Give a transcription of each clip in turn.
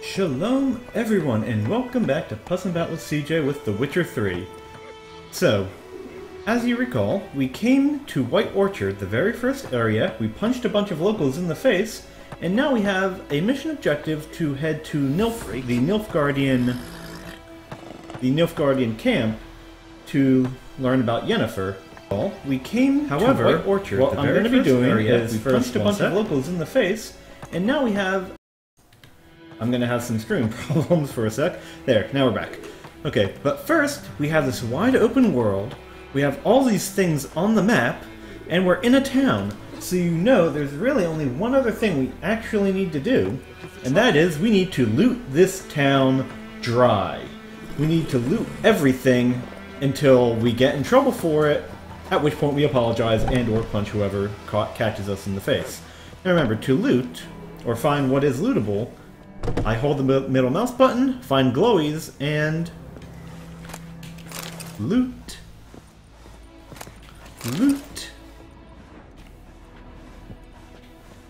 Shalom everyone, and welcome back to Putzin with CJ with The Witcher 3. So, as you recall, we came to White Orchard, the very first area, we punched a bunch of locals in the face, and now we have a mission objective to head to Nilfgaard, the Nilfgaardian camp, to learn about Yennefer. We came to White Orchard, the very first area, we punched a bunch of locals in the face, and now we have... I'm gonna have some screen problems for a sec. There, now we're back. Okay, but first, we have this wide open world, we have all these things on the map, and we're in a town. So you know there's really only one other thing we actually need to do, and that is we need to loot this town dry. We need to loot everything until we get in trouble for it, at which point we apologize and or punch whoever catches us in the face. Now remember, to loot, or find what is lootable, I hold the middle mouse button, find glowies, and loot. Loot.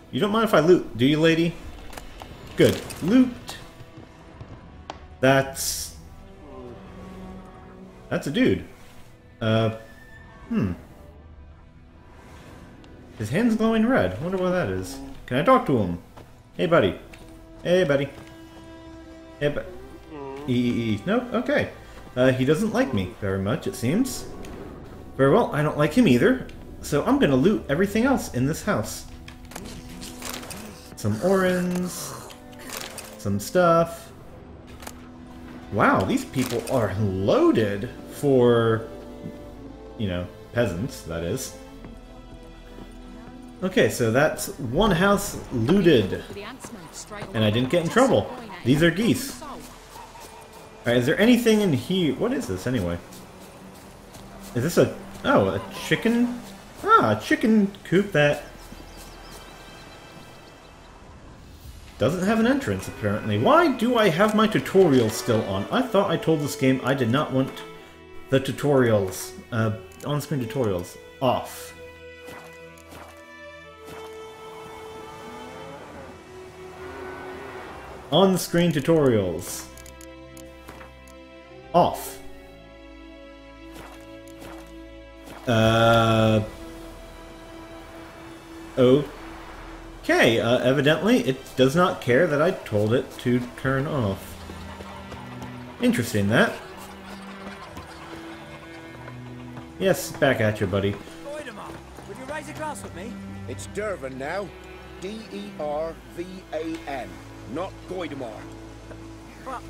You don't mind if I loot, do you, lady? Good. Loot. That's a dude. His hand's glowing red. I wonder what that is. Can I talk to him? Hey, buddy. Hey, buddy. Hey, Nope, okay. He doesn't like me very much, it seems. Very well, I don't like him either. So I'm gonna loot everything else in this house. Some orens. Some stuff. Wow, these people are loaded for, you know, peasants, that is. Okay, so that's one house looted. And I didn't get in trouble. These are geese. Alright, is there anything in here? What is this, anyway? Is this a... Oh, a chicken? Ah, a chicken coop that... doesn't have an entrance, apparently. Why do I have my tutorials still on? I thought I told this game I did not want the tutorials, on-screen tutorials, off. On-screen tutorials. Off. Okay, evidently it does not care that I told it to turn off. Interesting, that. Yes, back at you, buddy. Would you raise a glass with me? It's Dervan now. D-E-R-V-A-N. Not Goidemar. But,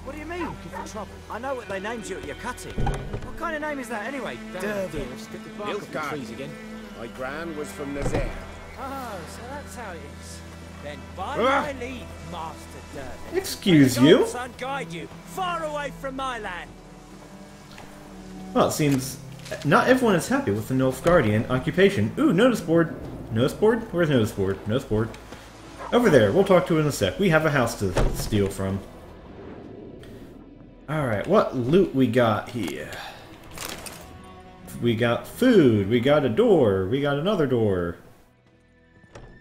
what do you mean, looking for trouble? I know what they named you at your cutting. What kind of name is that, anyway? Dervan. Nilfgaard. My gran was from Nazaire. Oh, so that's how it is. Then by my leave, Master Dervan. Excuse May the you? Godson guide you far away from my land. Well, it seems not everyone is happy with the Nilfgaardian occupation. Ooh, notice board. Notice board? Where's notice board? Notice board. Over there. We'll talk to it in a sec. We have a house to steal from. Alright, what loot we got here? We got food. We got a door. We got another door.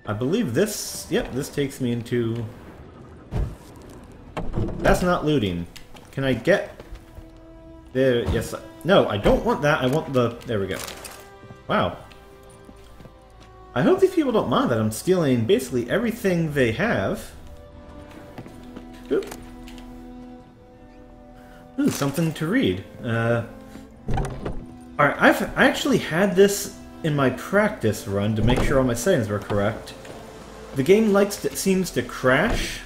I believe this... Yep, this takes me into... That's not looting. Can I get... There, yes. No, I don't want that. I want the... There we go. Wow. I hope these people don't mind that I'm stealing basically everything they have. Oop. Ooh, something to read. Alright, I actually had this in my practice run to make sure all my settings were correct. The game seems to crash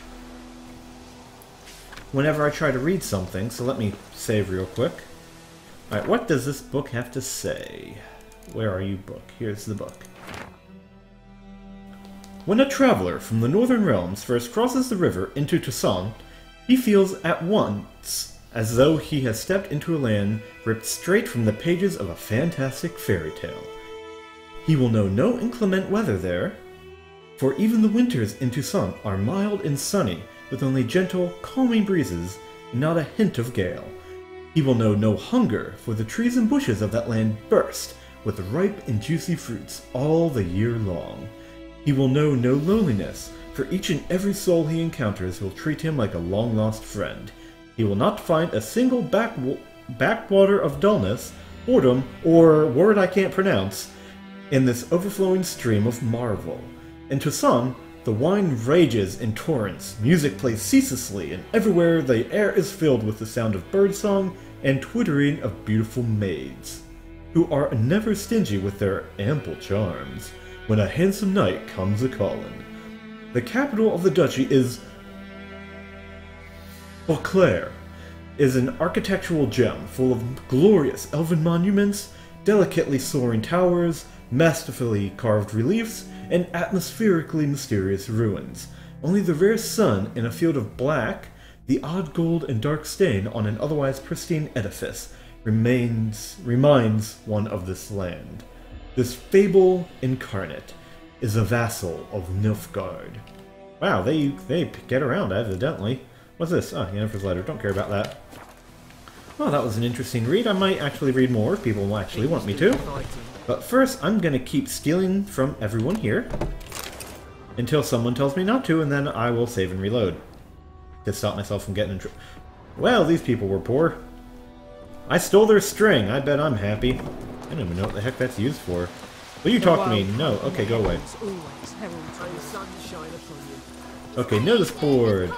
whenever I try to read something, so let me save real quick. Alright, what does this book have to say? Where are you, book? Here's the book. When a traveler from the Northern Realms first crosses the river into Putzin, he feels at once as though he has stepped into a land ripped straight from the pages of a fantastic fairy tale. He will know no inclement weather there, for even the winters in Putzin are mild and sunny, with only gentle, calming breezes, and not a hint of gale. He will know no hunger, for the trees and bushes of that land burst with ripe and juicy fruits all the year long. He will know no loneliness, For each and every soul he encounters, he'll treat him like a long-lost friend. He will not find a single backwater of dullness, boredom, or word I can't pronounce, in this overflowing stream of marvel. And to some, the wine rages in torrents, music plays ceaselessly, and everywhere the air is filled with the sound of birdsong and twittering of beautiful maids, who are never stingy with their ample charms, when a handsome knight comes a-calling. The capital of the duchy is Beauclair, is an architectural gem full of glorious elven monuments, delicately soaring towers, masterfully carved reliefs, and atmospherically mysterious ruins. Only the rare sun in a field of black, the odd gold and dark stain on an otherwise pristine edifice, reminds one of this land. This fable incarnate is a vassal of Nilfgaard. Wow, they get around, evidently. What's this? Oh, Yennefer's letter. Don't care about that. Well, that was an interesting read. I might actually read more if people will actually want me to. But first, I'm going to keep stealing from everyone here until someone tells me not to, and then I will save and reload to stop myself from getting in trouble. Well, these people were poor. I stole their string. I bet I'm happy. I don't even know what the heck that's used for. Will you talk to me? No. Okay, go away. Okay, notice board.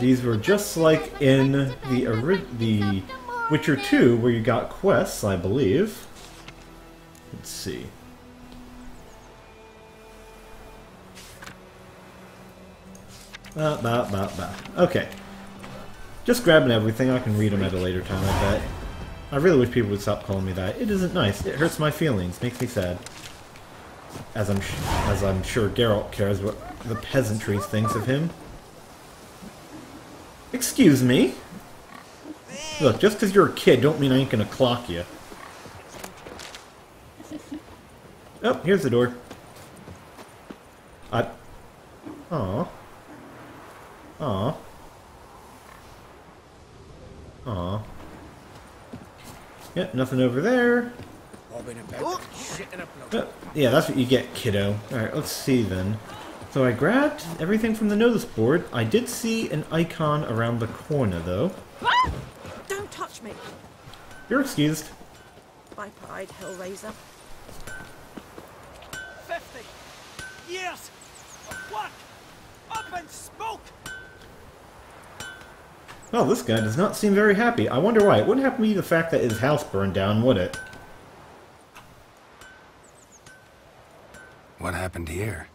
These were just like in the Witcher 2, where you got quests, I believe. Let's see. Okay. Just grabbing everything. I can read them at a later time, I bet. I really wish people would stop calling me that. It isn't nice. It hurts my feelings. Makes me sad. As I'm sure Geralt cares what the peasantry thinks of him. Excuse me? Look, just because you're a kid don't mean I ain't gonna clock you. Oh, here's the door. Aw. Aw. Aw. Yep, nothing over there. Yeah, that's what you get, kiddo. Alright, let's see then. So I grabbed everything from the notice board. I did see an icon around the corner, though. Don't touch me. You're excused. Biped Hellraiser. 50 years of work up in smoke. Well, this guy does not seem very happy. I wonder why. It wouldn't have to be the fact that his house burned down, would it? What happened here?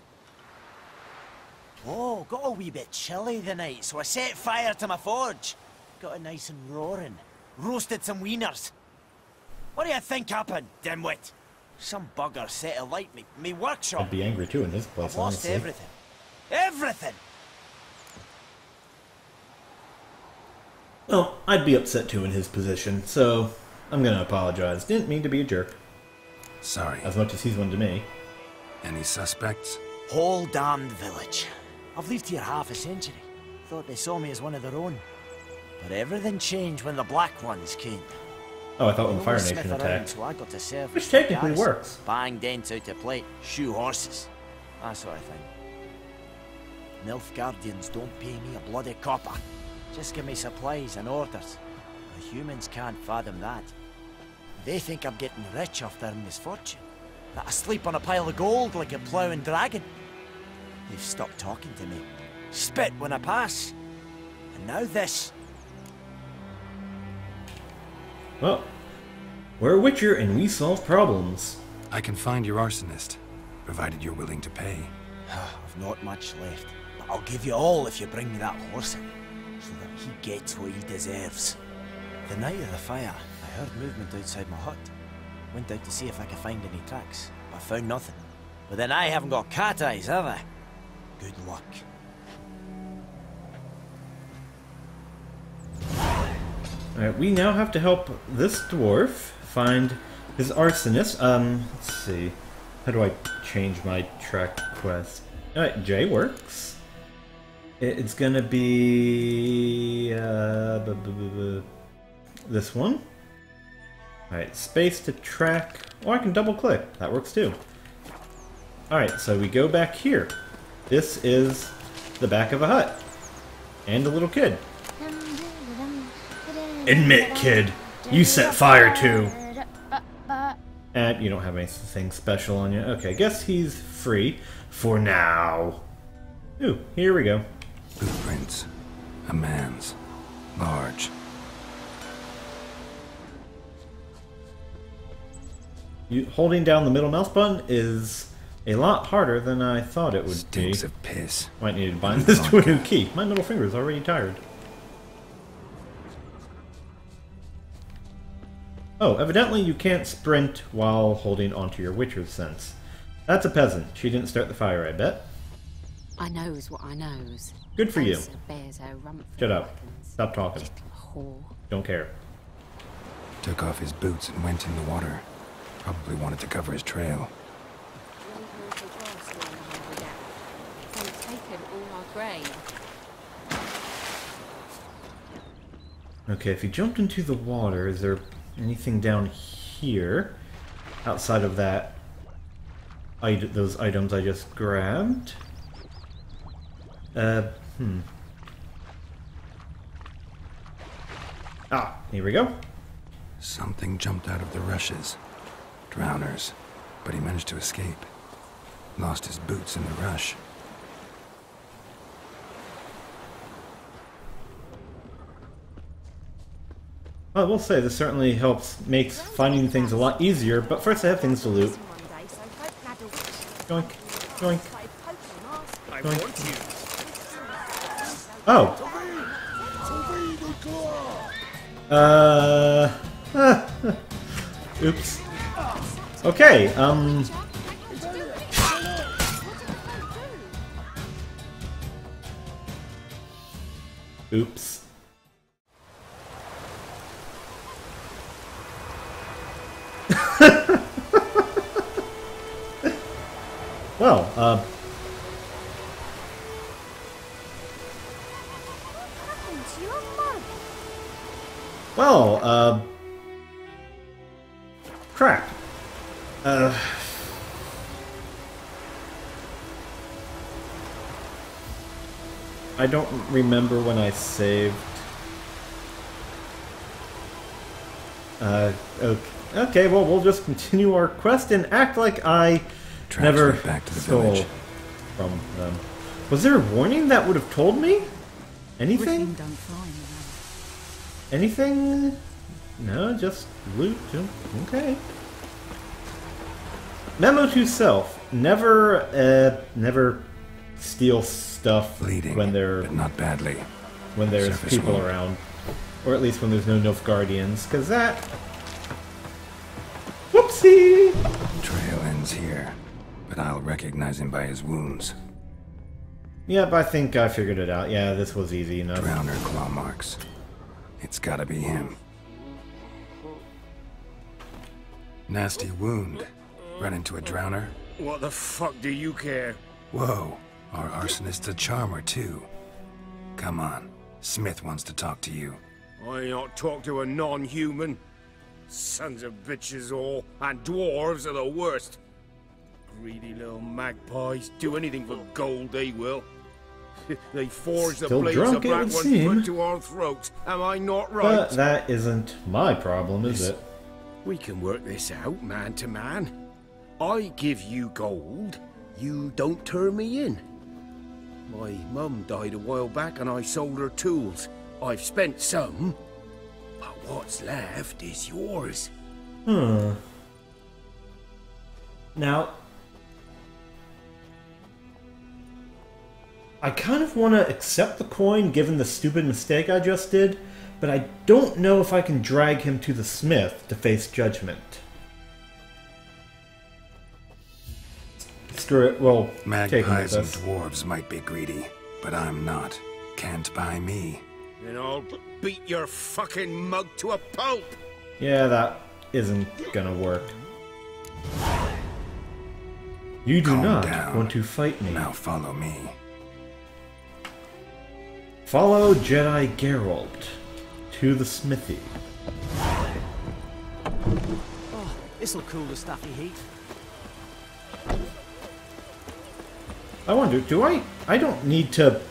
Oh, got a wee bit chilly the night, so I set fire to my forge. Got it nice and roaring. Roasted some wieners. What do you think happened, dimwit? Some bugger set alight me workshop. I'd be angry too in this place, I've lost honestly. everything. Everything! Well, I'd be upset too in his position, so I'm gonna apologize. Didn't mean to be a jerk. Sorry. As much as he's one to me. Any suspects? Whole damned village. I've lived here half a century. Thought they saw me as one of their own. But everything changed when the Black Ones came. Oh, I thought when the Fire Sniff Nation around, attacked. so I got to serve Which as technically garrison. works. Bang dents out to plate, shoe horses. That sort of thing. Nilfgaardians don't pay me a bloody copper. Just give me supplies and orders. The humans can't fathom that. They think I'm getting rich off their misfortune. That I sleep on a pile of gold like a ploughing dragon. They've stopped talking to me. Spit when I pass. And now this. Well, we're a Witcher and we solve problems. I can find your arsonist, provided you're willing to pay. I've not much left, but I'll give you all if you bring me that horse in, so that he gets what he deserves. The night of the fire, I heard movement outside my hut. Went out to see if I could find any tracks, but I found nothing. But then I haven't got cat eyes, have I? Good luck. Alright, we now have to help this dwarf find his arsonist. Let's see. How do I change my track quest? Alright, J works. It's gonna be... this one. Alright, space to track. Oh, I can double click. That works too. Alright, so we go back here. This is the back of a hut. And a little kid. Admit, kid, you set fire to. And you don't have anything special on you. Okay, guess he's free for now. Ooh, here we go. Footprints. A man's. Large. Holding down the middle mouse button is a lot harder than I thought it would Stinks be. of piss. Might need to bind this to a new key. My middle finger is already tired. Oh, evidently you can't sprint while holding onto your Witcher's sense. That's a peasant. She didn't start the fire, I bet. I knows what I knows. Good for you. Shut up. Stop talking. Don't care. Took off his boots and went in the water. Probably wanted to cover his trail. Okay, if he jumped into the water, is there anything down here outside of that? Those items I just grabbed? Ah, here we go. Something jumped out of the rushes. Drowners. But he managed to escape. Lost his boots in the rush. I will say this certainly makes finding things a lot easier, but first I have things to loot. Yoink, yoink. Yoink. Oh. Oops. Okay, oops. Well, crap. I don't remember when I saved. Okay, well, we'll just continue our quest and act like I never back to the stole village. from them. Was there a warning that would have told me? Anything? Anything? No, just loot. Okay. Memo to self: never steal stuff Bleeding, when but not badly. when there's Surface people wound. around, or at least when there's no Nilfgaardians, because that. Whoopsie! Trail ends here, but I'll recognize him by his wounds. Yep, I think I figured it out. Yeah, this was easy enough. Drowner claw marks. It's gotta be him. Nasty wound. Run into a drowner? What the fuck do you care? Whoa, our arsonist's a charmer too. Come on, Smith wants to talk to you. I ain't not talk to a non-human. Sons of bitches all, and dwarves are the worst. Greedy little magpies, do anything for gold, they will. They forge the Still blades drunk, of it black would ones seem. put to our throats. Am I not right? But that isn't my problem, is it? We can work this out, man to man. I give you gold, you don't turn me in. My mum died a while back and I sold her tools. I've spent some, but what's left is yours. Now, I kind of want to accept the coin given the stupid mistake I just did, but I don't know if I can drag him to the smith to face judgment. Screw it, well, take him with Magpies and us. dwarves might be greedy, but I'm not. Can't buy me. And I'll beat your fucking mug to a pulp. Yeah, that isn't gonna work. You do Calm not down. want to fight me. Now follow me. Follow Jedi Geralt to the smithy. Oh, this'll cool the stuffy heat. I wonder, do I... I don't need to...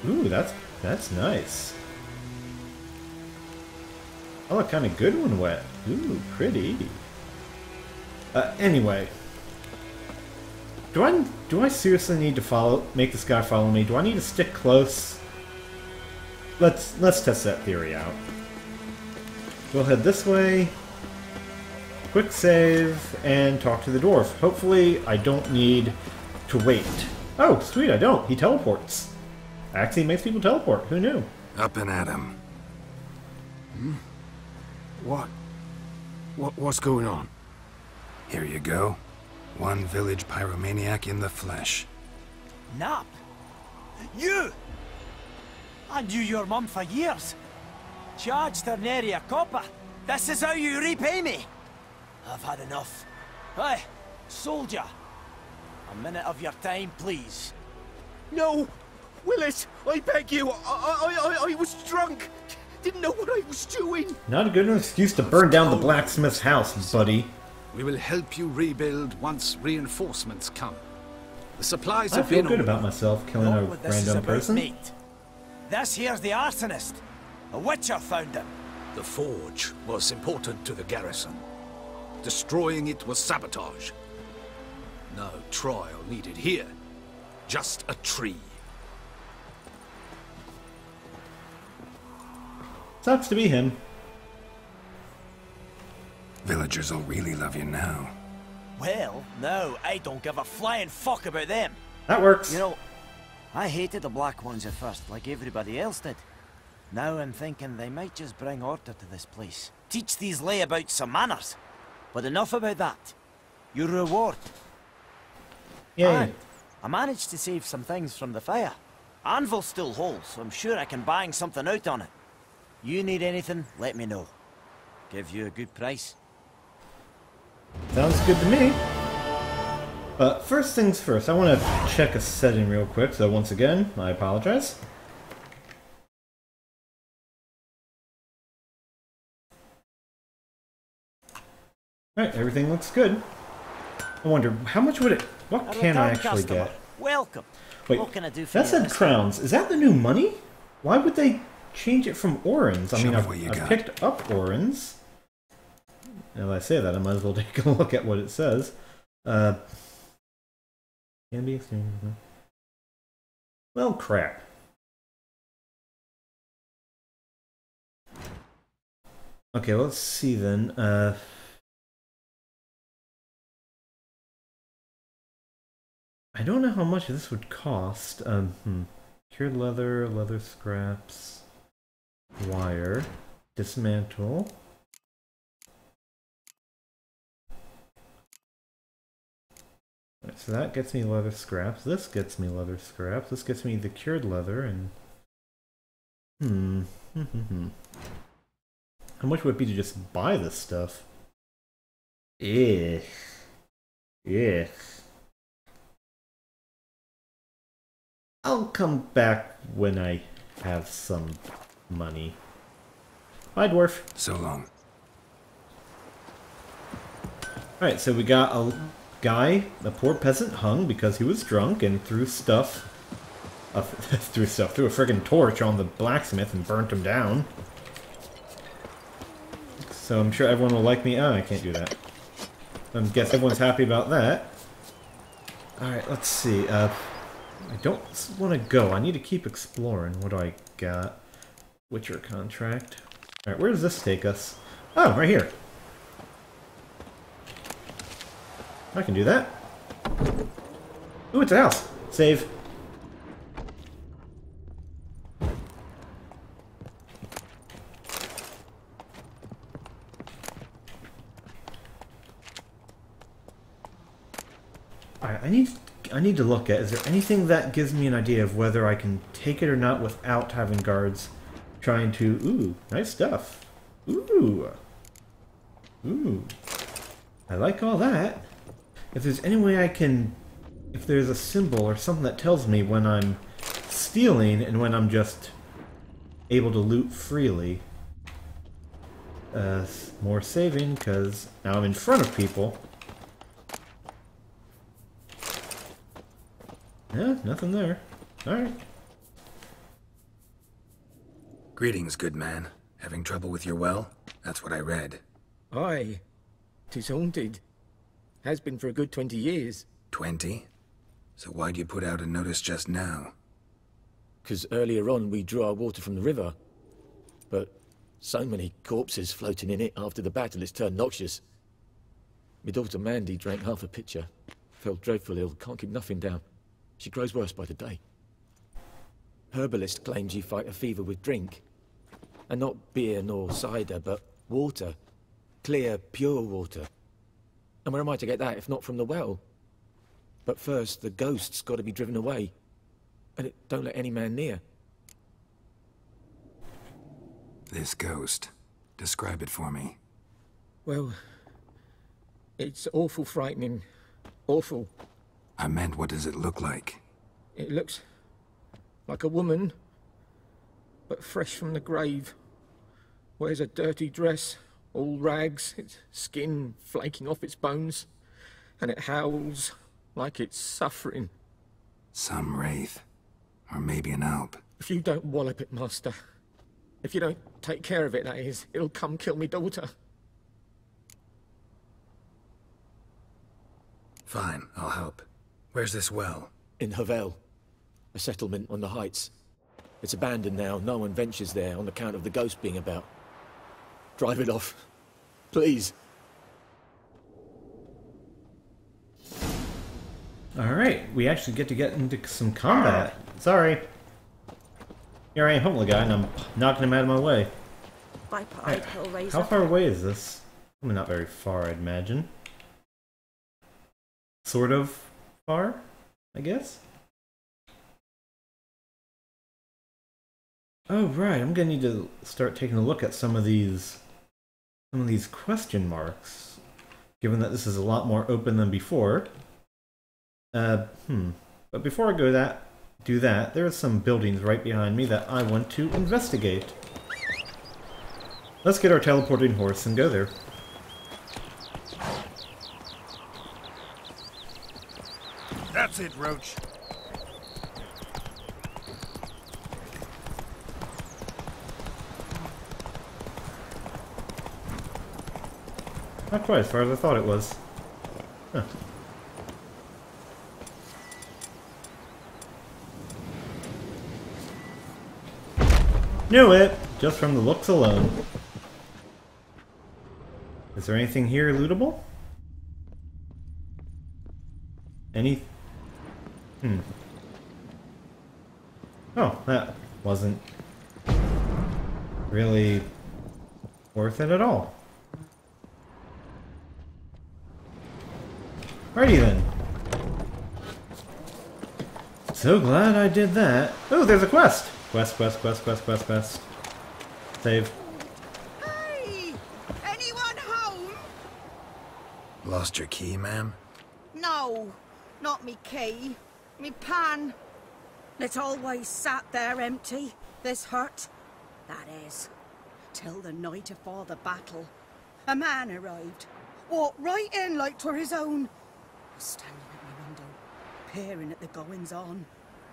Ooh, that's nice. Oh, a kind of good one wet. Ooh, pretty. Anyway. Do I seriously need to make this guy follow me? Do I need to stick close? Let's test that theory out. We'll head this way. Quick save, and talk to the dwarf. Hopefully, I don't need to wait. Oh, sweet, I don't. He teleports. Actually makes people teleport. Who knew? Up and at him. What's going on? Here you go. One village pyromaniac in the flesh. Nap? You! I knew your mum for years. Charged her nary a copper. This is how you repay me. I've had enough. Hey, soldier. A minute of your time, please. No! Willis, I beg you! I was drunk! Didn't know what I was doing! Not a good excuse to burn down the blacksmith's house, buddy. We will help you rebuild once reinforcements come. The supplies I have feel been good about myself killing a random person. Mate. This here's the arsonist. A witcher found him. The forge was important to the garrison. Destroying it was sabotage. No trial needed here. Just a tree. Sucks to be him. Villagers will really love you now. Well, no, I don't give a flying fuck about them. That works. You know, I hated the Black Ones at first, like everybody else did. Now I'm thinking they might just bring order to this place. Teach these layabouts some manners. But enough about that. Your reward. Yay. And I managed to save some things from the fire. Anvil's still whole, so I'm sure I can bang something out on it. You need anything, let me know. Give you a good price. Sounds good to me. But first things first, I want to check a setting real quick, so once again, I apologize. Alright, everything looks good. I wonder, how much would it... What can I actually get? Welcome. Wait, what can I do for that you said crowns. Is that the new money? Why would they change it from orans? I mean, I've picked up orans. Now I say that, I might as well take a look at what it says. Can be exchanged. Well, crap. Okay, let's see then. I don't know how much this would cost. Cured leather, leather scraps, wire, dismantle. Right, so that gets me leather scraps. This gets me leather scraps. This gets me the cured leather, and how much would it be to just buy this stuff? Yeah. I'll come back when I have some money. Bye, dwarf. So long. Alright, so we got a guy, a poor peasant, hung because he was drunk and threw stuff. Threw a friggin' torch on the blacksmith and burnt him down. So I'm sure everyone will like me. Oh, I can't do that. I guess everyone's happy about that. Alright, let's see. I don't want to go. I need to keep exploring. What do I got? Witcher contract. Alright, where does this take us? Oh, right here. I can do that. Ooh, it's a house. Save. Alright, I need to look at, is there anything that gives me an idea of whether I can take it or not without having guards trying to... Ooh, nice stuff. Ooh. I like all that. If there's any way I can... If there's a symbol or something that tells me when I'm stealing and when I'm just able to loot freely. More saving, because now I'm in front of people. Yeah, nothing there. Alright. Greetings, good man. Having trouble with your well? That's what I read. Aye. 'Tis haunted. Has been for a good 20 years. 20? So why'd you put out a notice just now? 'Cause earlier on we drew our water from the river. But so many corpses floating in it after the battle it's turned noxious. My daughter Mandy drank half a pitcher. Fell dreadful ill, can't keep nothing down. She grows worse by the day. Herbalist claims you fight a fever with drink. And not beer nor cider, but water. Clear, pure water. And where am I to get that if not from the well? But first, the ghost's got to be driven away. And it don't let any man near. This ghost. Describe it for me. Well, it's awful frightening. Awful. I meant, what does it look like? It looks like a woman, but fresh from the grave. Wears a dirty dress, all rags, its skin flaking off its bones, and it howls like it's suffering. Some wraith. Or maybe an alp. If you don't wallop it, Master, if you don't take care of it, that is, it'll come kill me daughter. Fine, I'll help. Where's this well? In Havel, a settlement on the heights. It's abandoned now, no one ventures there on account of the ghost being about. Drive it off, please. Alright, we actually get into some combat. Sorry. Here I am, Homeless guy, and I'm knocking him out of my way. Biped Hellraiser. How far away is this? I mean, not very far, I'd imagine. Sort of far, I guess? Oh, right, I'm gonna need to start taking a look at some of these question marks, given that this is a lot more open than before. But before I do that, there are some buildings right behind me that I want to investigate. Let's get our teleporting horse and go there. That's it, Roach. Not quite as far as I thought it was. Huh. Knew it! Just from the looks alone. Is there anything here lootable? Any... Oh, that wasn't really worth it at all. Alrighty then. So glad I did that. Oh, there's a quest! Quest. Save. Hey! Anyone home? Lost your key, ma'am? No, not me key. Me pan. It's always sat there empty, this hut. That is, till the night afore the battle. A man arrived. Walked right in like 'twere his own. Was standing at my window, peering at the goings-on.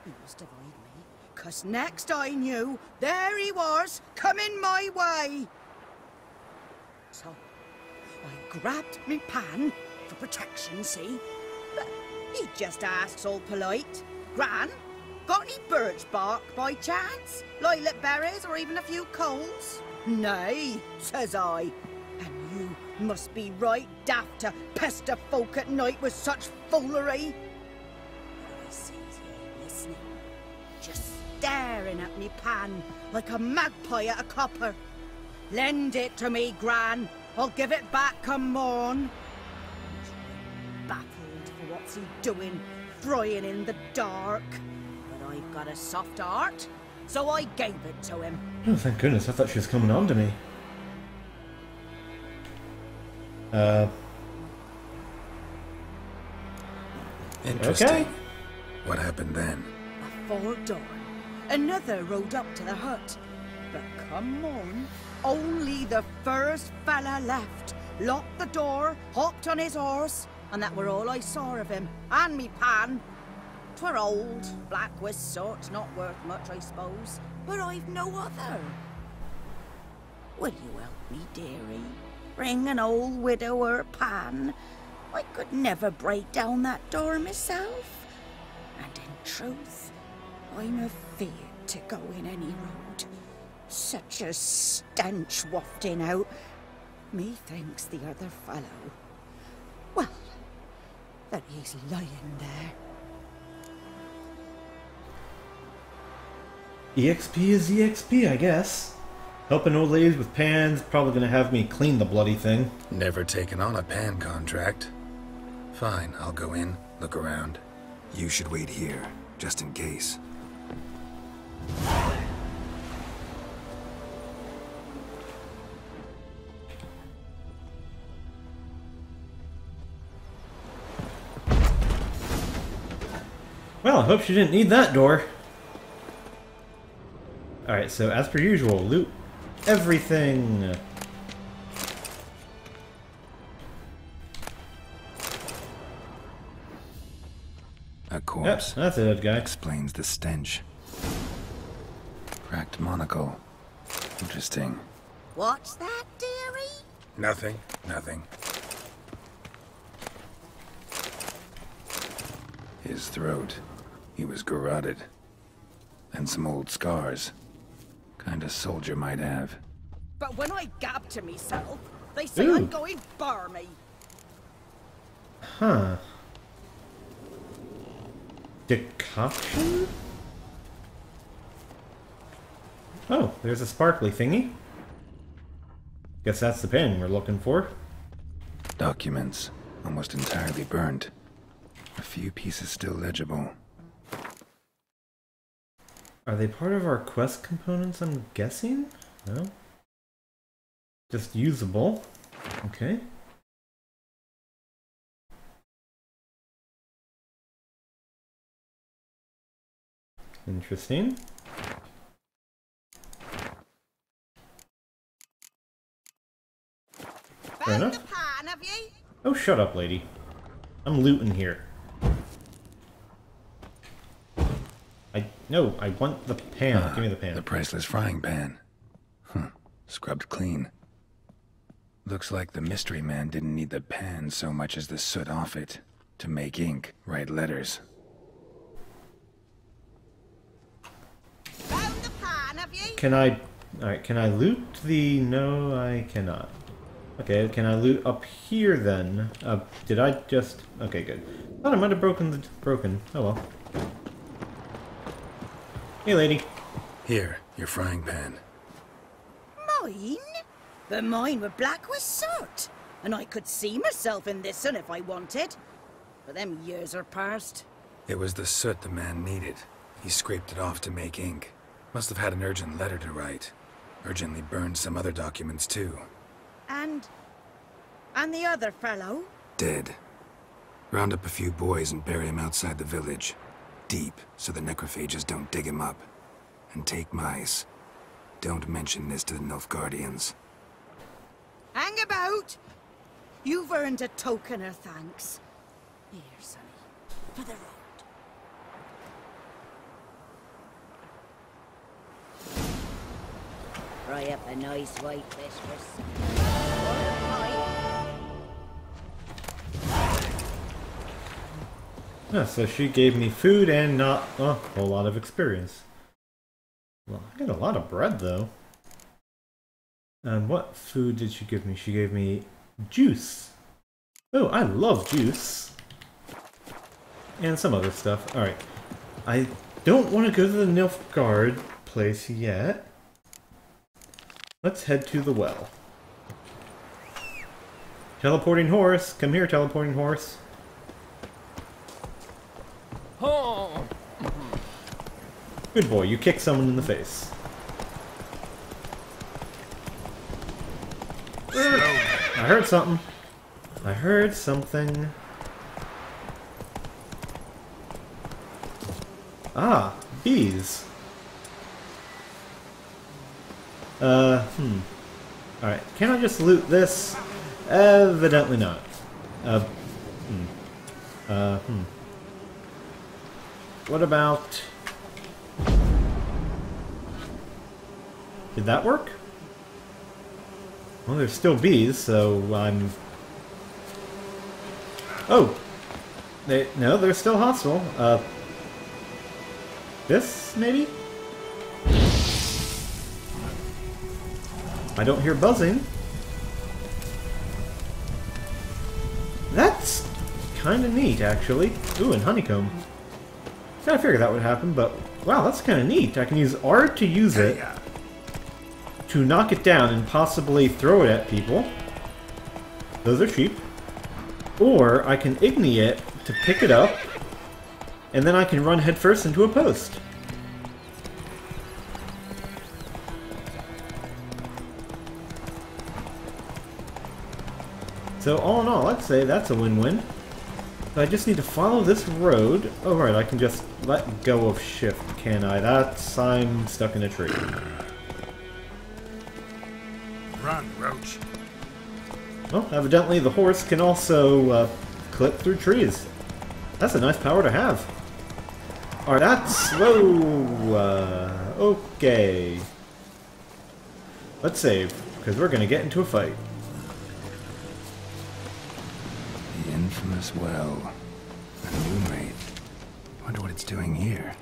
He must avoid me, 'cause next I knew, there he was, coming my way. So, I grabbed me pan, for protection, see? But he just asks all polite, Gran, got any birch bark by chance? Lilac berries or even a few coals? Nay, says I. And you must be right daft to pester folk at night with such foolery. But I sees he ain't listening, just staring at me pan like a magpie at a copper. Lend it to me, Gran. I'll give it back come morn. Baffled for what's he doing, frying in the dark. But I've got a soft heart, so I gave it to him. Oh, thank goodness, I thought she was coming on to me. Interesting. Okay. What happened then? Afore dawn, another rode up to the hut. But come on, only the first fella left. Locked the door, hopped on his horse, and that were all I saw of him, and me pan. 'Twere old, black with soot, not worth much, I suppose. But I've no other. Will you help me, dearie? Bring an old widower pan. I could never break down that door myself. And in truth, I'm afeard to go in any road. Such a stench wafting out. Methinks the other fellow, well, that he's lying there. EXP is EXP, I guess. Helping old ladies with pans, probably gonna have me clean the bloody thing. Never taken on a pan contract. Fine, I'll go in, look around. You should wait here, just in case. Well, I hope she didn't need that door. Alright, so as per usual, loot everything. A corpse. Yep, that's a dead guy. Explains the stench. Cracked monocle. Interesting. What's that, dearie? Nothing. His throat. He was garroted. And some old scars. Kind a soldier might have. But when I gab to myself, they say Ooh. I'm going barmy. Huh. Decoction? Oh, there's a sparkly thingy. Guess that's the pen we're looking for. Documents. Almost entirely burnt. A few pieces still legible. Are they part of our quest components, I'm guessing? No? Just usable. Okay. Interesting. Fair enough. The pan, have you? Oh, shut up, lady. I'm looting here. No, I want the pan. Give me the pan. The priceless frying pan. Scrubbed clean. Looks like the mystery man didn't need the pan so much as the soot off it. To make ink, write letters. Found the pan, have you? Can I... Alright, can I loot the... No, I cannot. Okay, can I loot up here then? Did I just... Okay, good. Thought I might have broken the... Oh well. Hey, lady. Here, your frying pan. Mine? But mine were black with soot. And I could see myself in this one if I wanted. But them years are past. It was the soot the man needed. He scraped it off to make ink. Must have had an urgent letter to write. Urgently burned some other documents too. And the other fellow? Dead. Round up a few boys and bury him outside the village. Deep, so the necrophages don't dig him up. And take mice. Don't mention this to the Nilfgaardians. Hang about! You've earned a token of thanks. Here, sonny, for the road. Fry up a nice white fish for Yeah, so she gave me food and not a whole lot of experience. Well, I got a lot of bread, though. And what food did she give me? She gave me juice. Oh, I love juice. And some other stuff. Alright. I don't want to go to the Nilfgaard place yet. Let's head to the well. Teleporting horse. Come here, teleporting horse. Good boy, you kicked someone in the face. I heard something. I heard something. Ah, bees. Alright, can I just loot this? Evidently not. what about... Did that work? Well, there's still bees, so I'm... Oh! No, they're still hostile. This, maybe? I don't hear buzzing. That's kind of neat, actually. Ooh, and honeycomb. I figured that would happen, but wow, that's kind of neat. I can use R to use it to knock it down and possibly throw it at people. Those are cheap. Or I can Igni it to pick it up, and then I can run headfirst into a post. So all in all, I'd say that's a win-win. I just need to follow this road. Oh right, I can just let go of shift, can I? I'm stuck in a tree. Run, Roach. Well, evidently the horse can also clip through trees. That's a nice power to have. Alright, that's slow. Okay. Let's save, because we're going to get into a fight. The infamous well. A moon wraith. Wonder what it's doing here.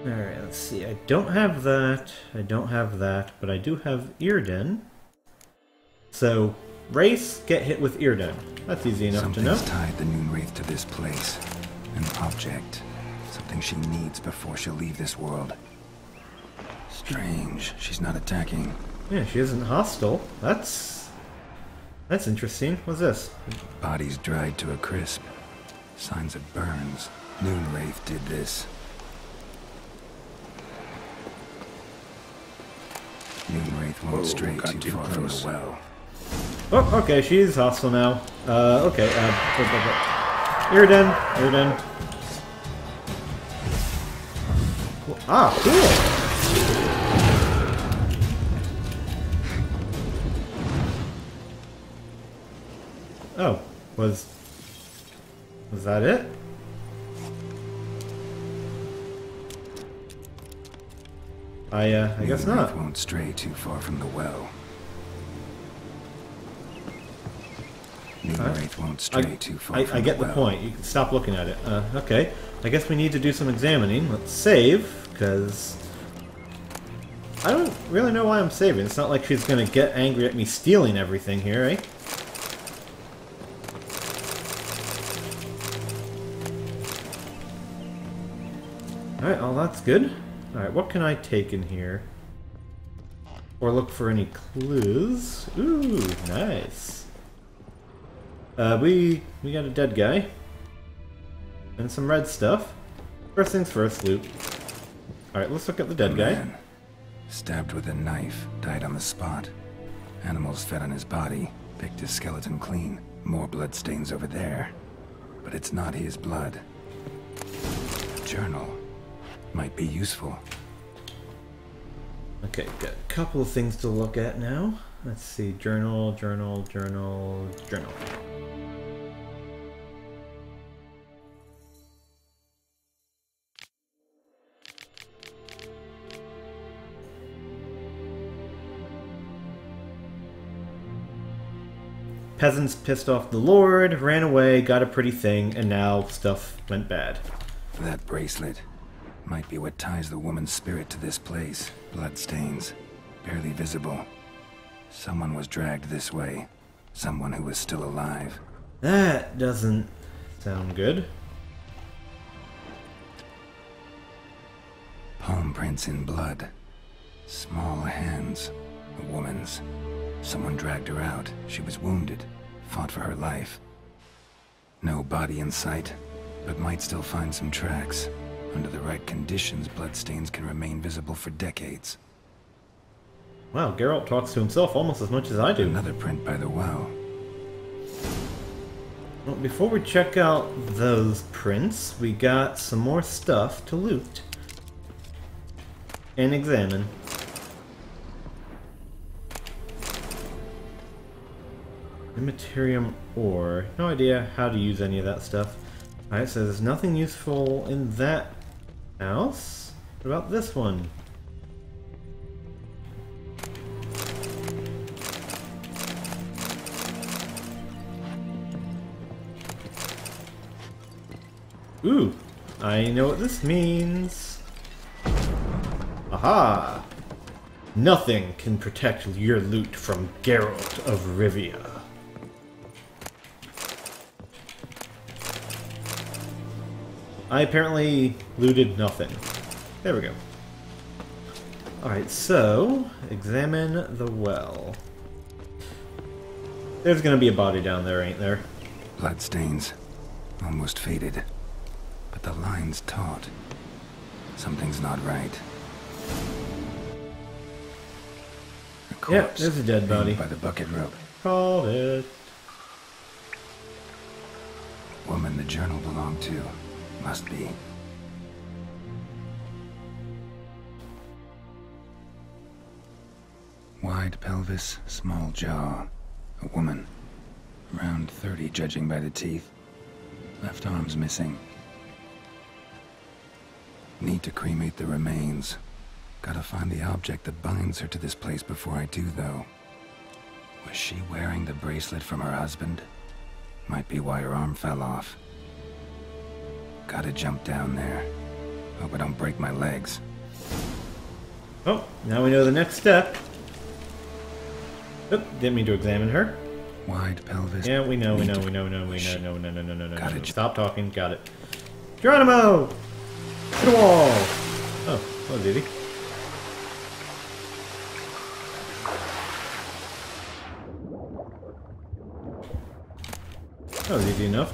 Alright, let's see. I don't have that. I don't have that, but I do have Earden. So, race, get hit with Earden. That's easy enough to know. Something's tied the Moon Wraith to this place. An object. Something she needs before she'll leave this world. Strange. She's not attacking. Yeah, she isn't hostile. That's interesting. What's this? Body's dried to a crisp. Signs of burns. Moon Wraith did this. Moon Wraith won't stray too far from the well. Oh, okay, she's hostile now. Okay, Earden. Ah, cool! Oh, was that it? I guess not. Won't stray too far from the well. Wraith won't stray too far from the well. I get the point. You can stop looking at it. Okay. I guess we need to do some examining. Let's save, because I don't really know why I'm saving. It's not like she's going to get angry at me stealing everything here, eh? Alright, well that's good. Alright, what can I take in here? Or look for any clues? Ooh, nice. We got a dead guy. And some red stuff. First things first, loot. Alright, let's look at the dead guy. Stabbed with a knife, died on the spot. Animals fed on his body, picked his skeleton clean. More bloodstains over there. But it's not his blood. Journal. Might be useful. Okay, got a couple of things to look at now. Let's see, journal. Peasants pissed off the Lord, ran away, got a pretty thing, and now stuff went bad. That bracelet might be what ties the woman's spirit to this place. Bloodstains, barely visible. Someone was dragged this way. Someone who was still alive. That doesn't sound good. Palm prints in blood. Small hands. A woman's. Someone dragged her out. She was wounded. Fought for her life. No body in sight, but might still find some tracks. Under the right conditions, bloodstains can remain visible for decades. Wow, Geralt talks to himself almost as much as I do. Another print by the well. Well, before we check out those prints, we got some more stuff to loot. And examine. Immaterium ore. No idea how to use any of that stuff. Alright, so there's nothing useful in that house. What about this one? Ooh, I know what this means. Aha! Nothing can protect your loot from Geralt of Rivia. I apparently looted nothing. There we go. Alright, so, examine the well. There's gonna be a body down there, ain't there? Bloodstains. Almost faded. But the line's taut. Something's not right. Yeah, there's a dead body. By the bucket rope. Called it. Woman the journal belonged to. Must be. Wide pelvis, small jaw. A woman. Around 30, judging by the teeth. Left arm's missing. Need to cremate the remains. Gotta find the object that binds her to this place before I do, though. Was she wearing the bracelet from her husband? Might be why her arm fell off. Gotta jump down there. Hope I don't break my legs. Oh, now we know the next step. Oop, didn't mean to examine her. Wide pelvis. Yeah, we know. No. Stop talking, got it. Geronimo! To the wall! Oh, hello, Diddy. That was easy enough.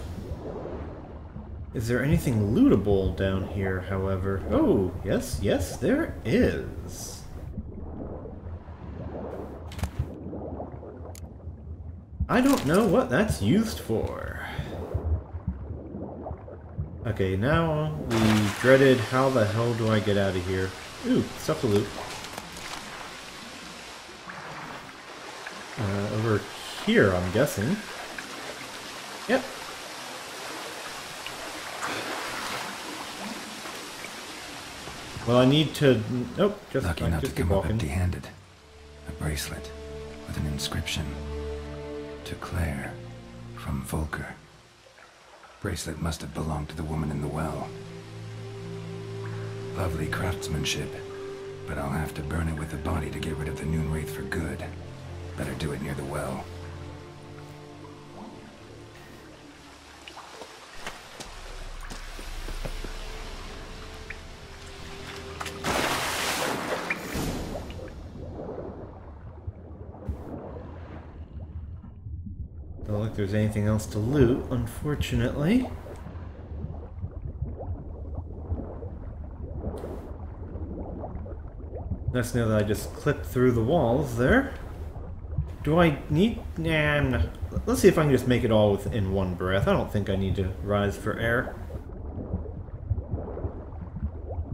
Is there anything lootable down here, however? Oh, yes, there is. I don't know what that's used for. Okay, now we dreaded how the hell do I get out of here? Ooh, stuff to loot. Over here, I'm guessing. Yep. Well, I need to... Nope, Lucky not to keep come up walking. empty-handed. A bracelet with an inscription. To Claire, from Volker. Bracelet must have belonged to the woman in the well. Lovely craftsmanship, but I'll have to burn it with the body to get rid of the Noon Wraith for good. Better do it near the well. Don't look like there's anything else to loot, unfortunately. Nice to know that I just clipped through the walls there. Do I need... Nah, let's see if I can just make it all within one breath. I don't think I need to rise for air.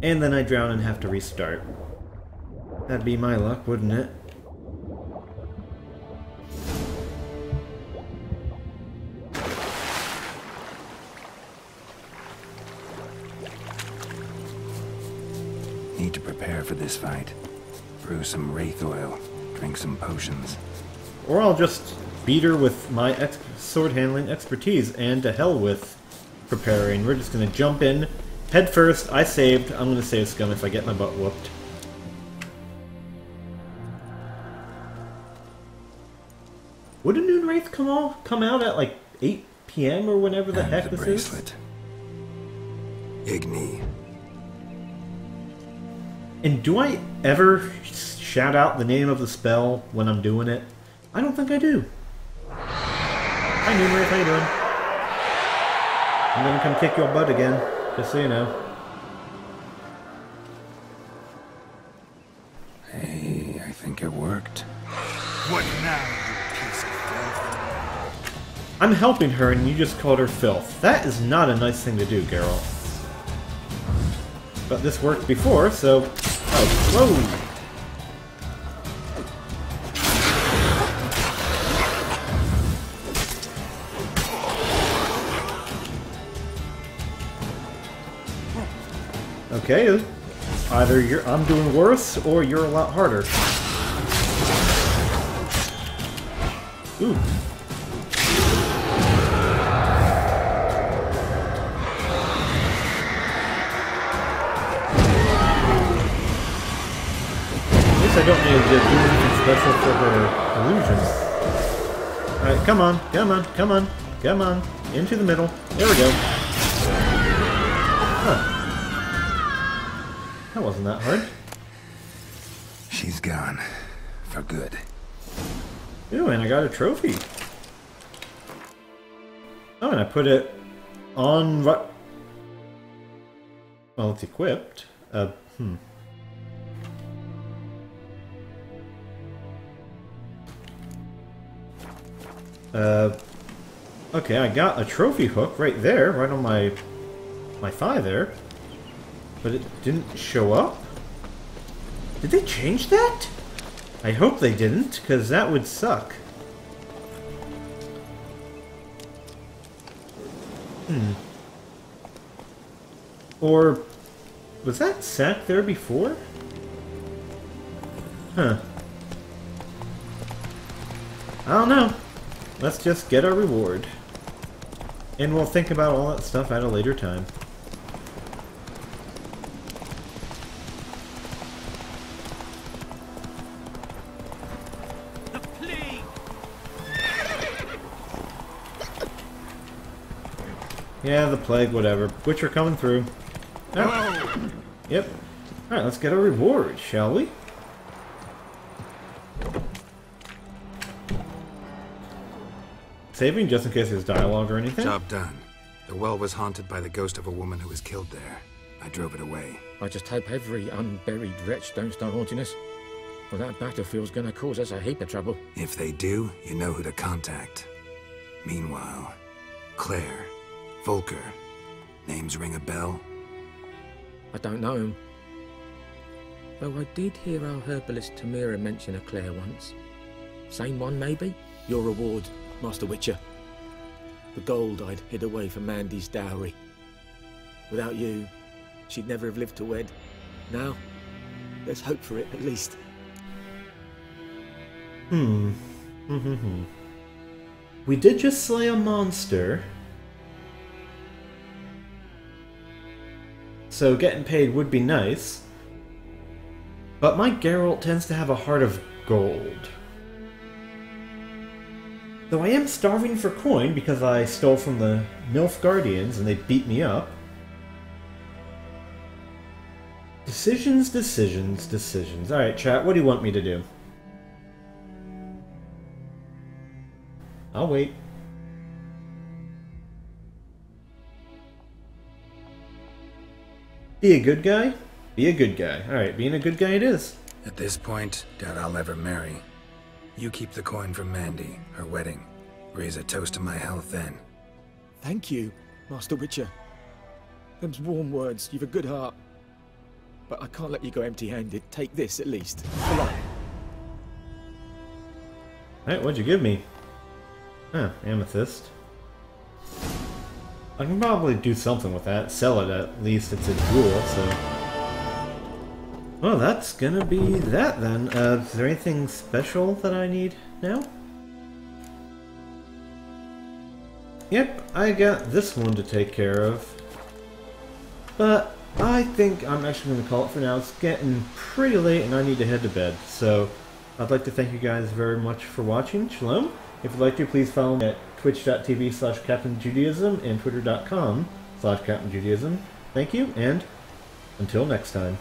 And then I drown and have to restart. That'd be my luck, wouldn't it? Need to prepare for this fight. Brew some wraith oil. Drink some potions. Or I'll just beat her with my sword handling expertise, and to hell with preparing. We're just gonna jump in, head first. I saved. I'm gonna save scum if I get my butt whooped. Would a Noon Wraith come out at like 8 p.m. or whenever the heck this bracelet. Igni. And do I ever shout out the name of the spell when I'm doing it? I don't think I do. Hi, Noon Wraith, how you doing? I'm gonna come kick your butt again, just so you know. Hey, I think it worked. What now, you piece of filth? I'm helping her and you just called her filth. That is not a nice thing to do, Geralt. But this worked before, so... Oh, whoa! Okay, either I'm doing worse, or you're a lot harder. Ooh. At least I don't need to do anything special for her illusions. Alright, come on, come on, come on, come on. Into the middle. There we go. Huh. That wasn't that hard. She's gone. For good. Ooh, and I got a trophy. Oh, and I put it on... Well, it's equipped. Okay, I got a trophy hook right there, right on my thigh there. But it didn't show up? Did they change that? I hope they didn't, because that would suck. Or... was that sack there before? Huh. I don't know. Let's just get our reward. And we'll think about all that stuff at a later time. The plague! Yeah, the plague, whatever. Butcher coming through. Oh. Yep. Alright, let's get our reward, shall we? Saving just in case there's dialogue or anything. Job done. The well was haunted by the ghost of a woman who was killed there. I drove it away. I just hope every unburied wretch don't start haunting us. Well, that battlefield's gonna cause us a heap of trouble. If they do, you know who to contact. Meanwhile, Claire, Volker, names ring a bell? I don't know him. Though I did hear our herbalist Tamira mention a Claire once. Same one, maybe? Your reward, Master Witcher. The gold I'd hid away for Mandy's dowry. Without you, she'd never have lived to wed. Now, let's hope for it, at least. We did just slay a monster. So getting paid would be nice. But my Geralt tends to have a heart of gold. Though I am starving for coin because I stole from the Nilfgaardians and they beat me up. Decisions, decisions, decisions. Alright, chat, what do you want me to do? I'll wait. Be a good guy? Be a good guy. Alright, being a good guy it is. At this point, doubt I'll ever marry. You keep the coin from Mandy, her wedding. Raise a toast to my health then. Thank you, Master Witcher. Them's warm words. You've a good heart. But I can't let you go empty-handed. Take this, at least. Alright, what'd you give me? Huh, amethyst. I can probably do something with that. Sell it at least. It's a jewel, so... Well, that's gonna be that then. Is there anything special that I need now? Yep, I got this one to take care of. But I think I'm actually going to call it for now. It's getting pretty late and I need to head to bed. So I'd like to thank you guys very much for watching. Shalom. If you'd like to, please follow me at twitch.tv/CaptainJudaism and twitter.com/CaptainJudaism. Thank you, and until next time.